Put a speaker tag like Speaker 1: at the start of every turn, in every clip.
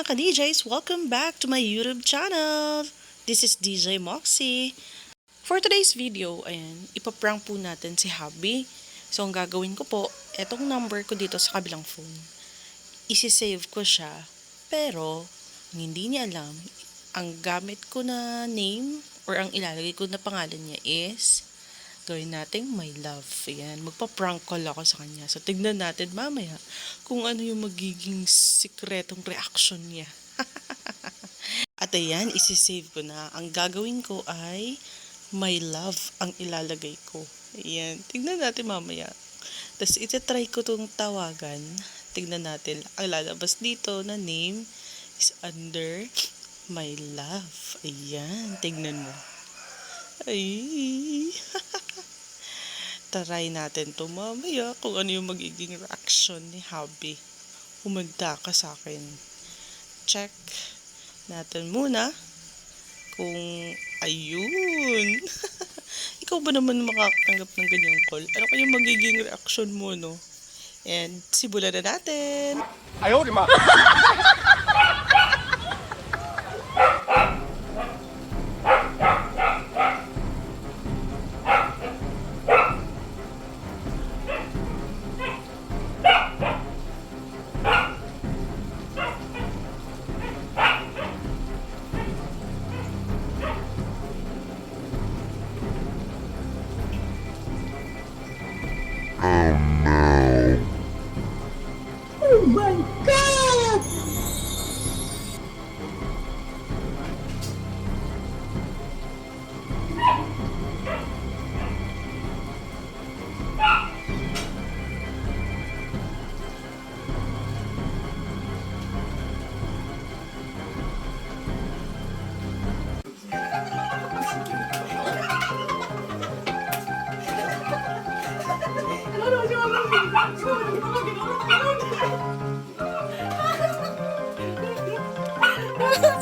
Speaker 1: mga ka-DJs! Welcome back to my YouTube channel! This is DJ Moxie. For today's video, ayan, ipaprank po natin si Habi. So, ang gagawin ko po, etong number ko dito sa kabilang phone. Isi-save ko siya, pero hindi niya alam, ang gamit ko na name or ang ilalagay ko na pangalan niya is gawin nating my love. Ayan, magpa-prank call ako sa kanya. So, tignan natin mamaya kung ano yung magiging sikretong reaction niya. At ayan, isi-save ko na. Ang gagawin ko ay my love ang ilalagay ko. Ayan, tignan natin mamaya. Tapos, iti-try ko itong tawagan. Tignan natin. Ang lalabas dito na name is under my love. Ayan, tignan mo. Ay, try natin to mamaya kung ano yung magiging reaction ni Habi. Humanda ka sa akin. Check natin muna kung ayun. Ikaw ba naman makakatanggap ng ganyang call? Ano kayong magiging reaction mo, no? And simulan na natin.
Speaker 2: Ayaw, di ma.
Speaker 3: Oh my God!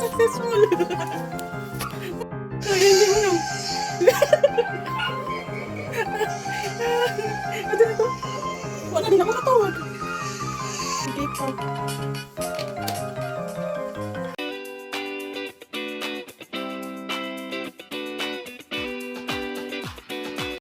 Speaker 1: Successful. Ay, hindi mo lang.
Speaker 3: Wala din ako natawag.
Speaker 1: Sige po.